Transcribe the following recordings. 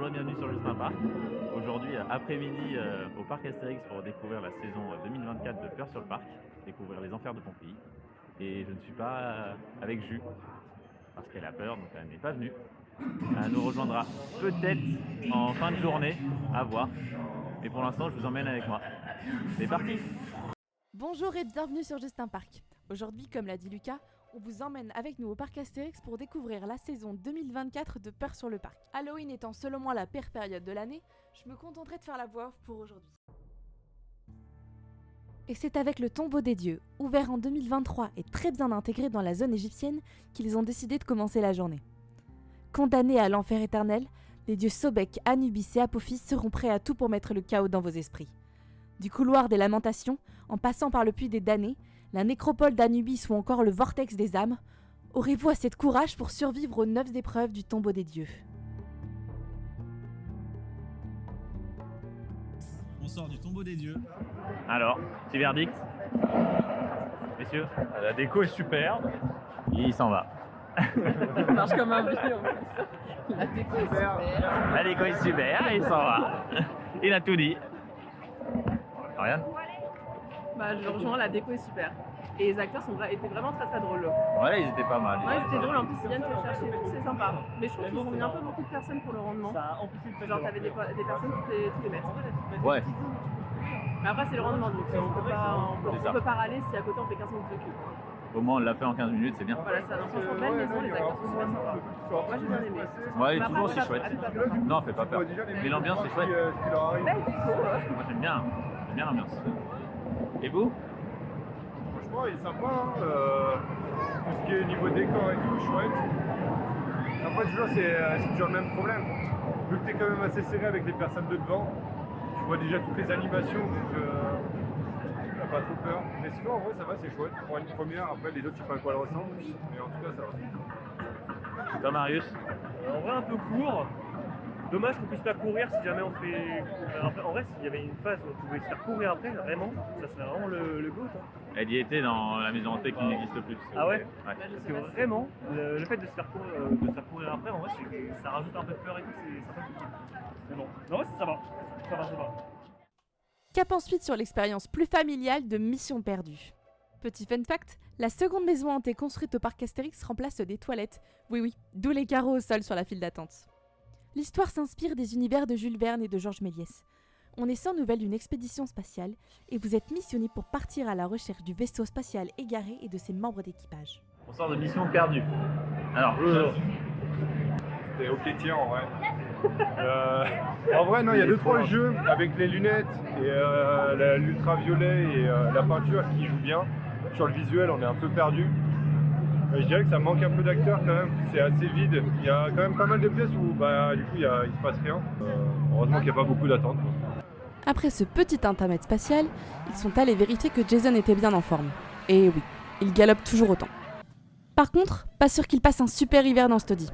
Bonjour et bienvenue sur Justin Park. Aujourd'hui, après-midi, au parc Astérix pour découvrir la saison 2024 de Peur sur le Parc, découvrir les enfers de Pompéi. Et je ne suis pas avec Jus, parce qu'elle a peur, donc elle n'est pas venue. Elle nous rejoindra peut-être en fin de journée, à voir. Mais pour l'instant, je vous emmène avec moi. C'est parti! Bonjour et bienvenue sur Justin Park. Aujourd'hui, comme l'a dit Lucas, on vous emmène avec nous au parc Astérix pour découvrir la saison 2024 de Peur sur le Parc. Halloween étant selon moi la pire période de l'année, je me contenterai de faire la voix off pour aujourd'hui. Et c'est avec le Tombeau des Dieux, ouvert en 2023 et très bien intégré dans la zone égyptienne, qu'ils ont décidé de commencer la journée. Condamnés à l'enfer éternel, les dieux Sobek, Anubis et Apophis seront prêts à tout pour mettre le chaos dans vos esprits. Du couloir des lamentations, en passant par le puits des damnés, la nécropole d'Anubis ou encore le vortex des âmes, aurez-vous assez de courage pour survivre aux 9 épreuves du Tombeau des Dieux? On sort du Tombeau des Dieux. Alors, petit verdict? Messieurs, La déco est super. il s'en va. Ça marche comme un vieux en plus. La déco est super. La déco est super, il s'en va. Il a tout dit. Ariane? Bah, je rejoins, la déco est super. Et les acteurs étaient vraiment très très drôles. Ouais, ils étaient pas mal. Ouais, c'était drôle, en plus ils viennent te chercher et tout, c'est sympa. Mais je trouve qu'ils ont mis un peu beaucoup de personnes pour le rendement. Genre t'avais des personnes tous les mètres. Ouais. Mais après c'est le rendement, donc on peut pas râler si à côté on fait 15 minutes de cul. Au moins, on l'a fait en 15 minutes, c'est bien. Voilà, ça dans une belle maison, les acteurs sont super sympas. Moi j'ai bien aimé. Ouais, Mais toujours après, aussi chouette. Non, fait pas peur. Mais l'ambiance est chouette. Belle déco, Moi, j'aime bien l'ambiance. Et vous? Franchement, il est sympa. Tout ce qui est niveau décor et tout, chouette. Après, toujours, c'est toujours le même problème. Vu que t'es quand même assez serré avec les personnes de devant, tu vois déjà toutes les animations, donc t'as pas trop peur. Mais sinon, en vrai, ça va, c'est chouette. Pour une première, après, les autres, je sais pas à quoi elles ressemblent. Mais en tout cas, ça va. Toi, Marius? En vrai, un peu court. Dommage qu'on puisse pas courir si jamais on fait. En vrai, s'il y avait une phase où on pouvait se faire courir après, vraiment, ça serait vraiment le GOAT. Hein. Elle y était dans la maison hantée qui n'existe plus. Ah ouais? Ouais. Parce que vraiment, le fait de se faire courir après, en vrai, ça rajoute un peu de peur et tout, c'est sympathique. Mais bon, en vrai, ça va. Ça va. Cap ensuite sur l'expérience plus familiale de Mission Perdue. Petit fun fact, la seconde maison hantée construite au parc Astérix remplace des toilettes. Oui, d'où les carreaux au sol sur la file d'attente. L'histoire s'inspire des univers de Jules Verne et de Georges Méliès. On est sans nouvelles d'une expédition spatiale et vous êtes missionné pour partir à la recherche du vaisseau spatial égaré et de ses membres d'équipage. On sort de mission perdue. Alors, C'était ok tiens en vrai. En vrai non, il y a 2-3 jeux avec les lunettes et l'ultraviolet et la peinture qui jouent bien. Sur le visuel on est un peu perdu. Je dirais que ça manque un peu d'acteurs quand même, c'est assez vide. Il y a quand même pas mal de pièces où du coup il se passe rien. Heureusement qu'il n'y a pas beaucoup d'attente. Après ce petit intermède spatial, ils sont allés vérifier que Jason était bien en forme. Et oui, il galope toujours autant. Par contre, pas sûr qu'il passe un super hiver dans ce taudis.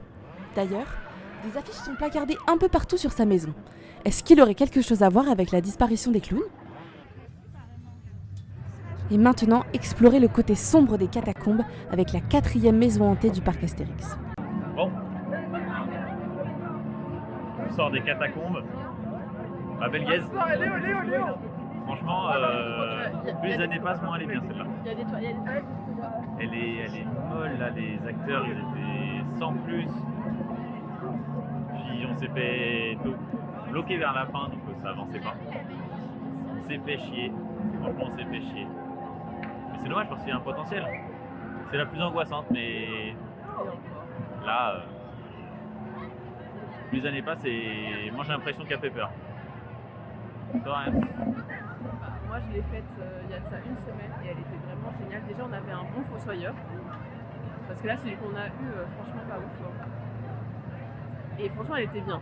D'ailleurs, des affiches sont placardées un peu partout sur sa maison. Est-ce qu'il aurait quelque chose à voir avec la disparition des clowns ? Et maintenant, explorez le côté sombre des catacombes avec la 4e maison hantée du parc Astérix. bon. On sort des catacombes. À Belguez. Léo. Franchement, plus les années passent, moins elle est bien celle-là. Il y a des toilettes. Elle est molle là, les acteurs ils étaient sans plus. Puis on s'est fait bloquer vers la fin donc ça avançait pas. On s'est fait chier. Franchement on s'est fait chier. Mais c'est dommage parce qu'il y a un potentiel. C'est la plus angoissante mais là plus les années passent et moi j'ai l'impression qu'elle fait peur. Toi, hein. Moi je l'ai faite il y a de ça une semaine et elle était vraiment géniale. Déjà on avait un bon fossoyeur. Parce que là celui qu'on a eu, franchement pas ouf. Et franchement elle était bien.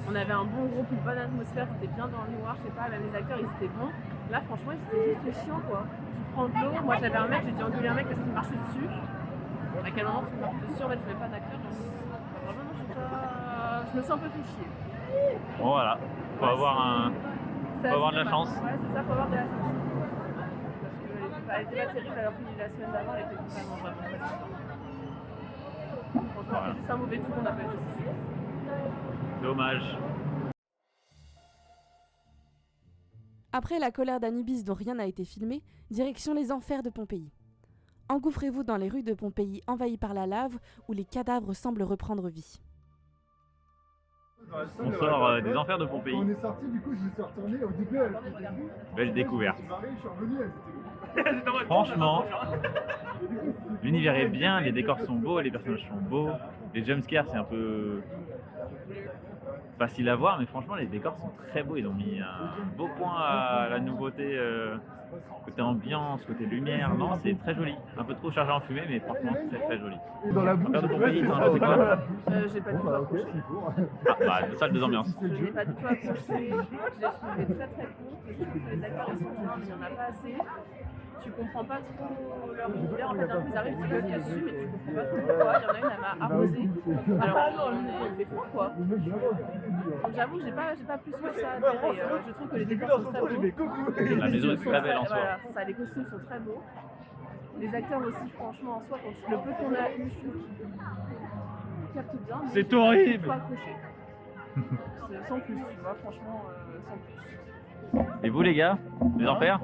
On avait un bon groupe, une bonne atmosphère, c'était bien dans le noir, je sais pas, même les acteurs ils étaient bons. Là franchement ils étaient juste chiants quoi. Tu prends de l'eau, moi j'avais un mec, j'ai dû engueuler un mec parce qu'il marchait dessus. À quel moment tu marches dessus, en fait je n'avais pas d'acteur. Vraiment je me sens un peu fait chier. Bon voilà, faut avoir de la chance. Ouais c'est ça, faut avoir de la chance. Parce qu'elle était pas terrible alors que la semaine d'avant elle était vraiment très sympa. Franchement c'est juste un mauvais tour qu'on appelle aussi. Dommage. Après la colère d'Anubis dont rien n'a été filmé, direction les enfers de Pompéi. Engouffrez-vous dans les rues de Pompéi envahies par la lave où les cadavres semblent reprendre vie. On sort des enfers de Pompéi. Quand on est sorti, du coup, je me suis retourné au début. Belle découverte. Je suis barré, je suis revenu, elle était Franchement, l'univers est bien, les décors sont beaux, les personnages sont beaux. Les jumpscares, c'est un peu facile à voir, mais franchement, les décors sont très beaux. Ils ont mis un beau point à la nouveauté, côté ambiance, côté lumière. Non, c'est très joli. Un peu trop chargé en fumée, mais franchement, c'est très joli. dans la bouche. Enfers de Pompéi, t'en as pensé quoi? J'ai pas du tout accroché. Ah, bah, salle des ambiances. Je n'ai pas du tout accroché. Je l'ai trouvé très très court. Je trouve que les acteurs ils sont bien, mais il n'y en a pas assez. Tu comprends pas trop leur univers. En fait, d'un coup, ils arrivent, ils gueulent dessus, mais tu comprends pas trop pourquoi. Il y en a une, elle m'a arrosée. Alors, il fait froid, quoi. Donc, j'avoue, j'ai pas plus que ça à dire. Et, je trouve que les décors sont très beaux. La maison est très belle en soi. Voilà, ça, les costumes sont très beaux. Les acteurs aussi, franchement, en soi, quand le peu qu'on a eu, je trouve qu'ils captent bien. mais C'est j'ai horrible. pas accroché. Sans plus, tu vois, franchement, sans plus. Et vous, les gars, les enfers?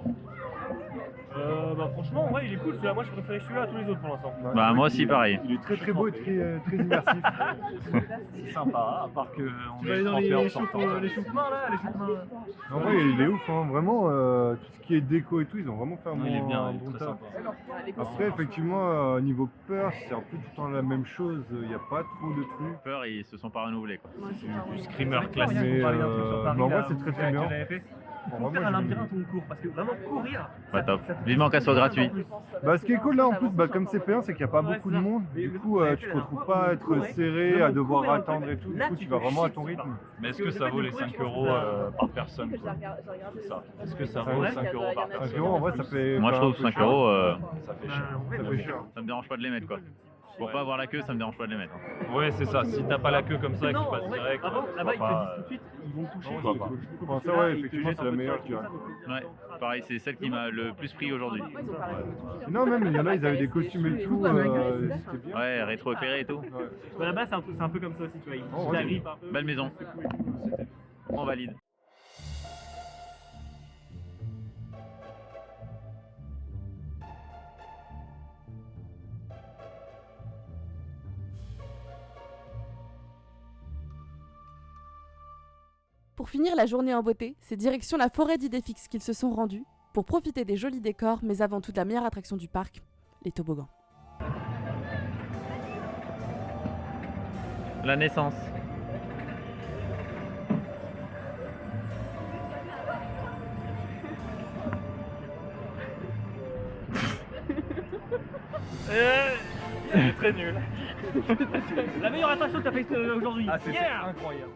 Bah franchement, ouais, il est cool celui-là. Moi, je préférais celui-là à tous les autres pour l'instant. Bah, moi aussi, pareil. Il est très très beau et très immersif. C'est sympa, à part que on Tu vas aller est dans trempé en les sortant. chauffe-mains là, les chauffe-mains. En vrai, il est ouf, hein. Vraiment, tout ce qui est déco et tout, ils ont vraiment fait un Il est bien, un il est bon très taf. sympa. Les costumes, Après, effectivement, niveau peur, c'est un peu tout le temps la même chose. Il n'y a pas trop de trucs. Peur, ils se sont pas renouvelés, quoi. moi, c'est pas vrai. Screamer Mais, classique. mais en vrai, c'est très très bien. Faut Vraiment, faire un j'ai- labyrinthe ton cours parce que vraiment courir. Bah, top. Vivement qu'elle soit gratuite. Bah, ce qui est cool là en plus, bah, comme c'est payant, c'est qu'il n'y a pas beaucoup de monde. Du coup, tu te retrouves pas à être serré, à devoir attendre et tout. Du coup, tu vas vraiment à ton rythme. Mais est-ce que ça vaut les 5 euros par personne quoi? C'est ça. Est-ce que ça vaut les 5 euros par 5 personne? euros, en vrai, ça fait. Moi, je quand même trouve un peu 5 cher. euros, Ça fait cher. Ça fait cher. ça me dérange pas de les mettre, quoi. Pour pas avoir la queue, ça me dérange pas de les mettre. hein. Ouais, c'est ça. Si t'as pas la queue comme ça et que tu Non, passes en vrai, direct, avant, là-bas, ils te pourquoi disent tout de suite, ils vont te toucher. pourquoi pas. Bon, ça, ouais, effectivement, c'est la meilleure, tu vois. Ouais, pareil, c'est celle qui m'a le plus pris aujourd'hui. Non, même, il y en a, ils avaient des costumes et tout. C'était bien. Ouais, rétro-éclairé et tout. Ouais. Bah, là-bas, c'est un peu comme ça aussi, tu vois. Oh, Ils ouais. t'agrippent un peu. Belle maison. On valide. Pour finir la journée en beauté, c'est direction la forêt d'Idéfix qu'ils se sont rendus pour profiter des jolis décors, mais avant tout de la meilleure attraction du parc, les toboggans. La naissance. C'est très nul. La meilleure attraction que t'as fait aujourd'hui. Ah, c'était Yeah. incroyable.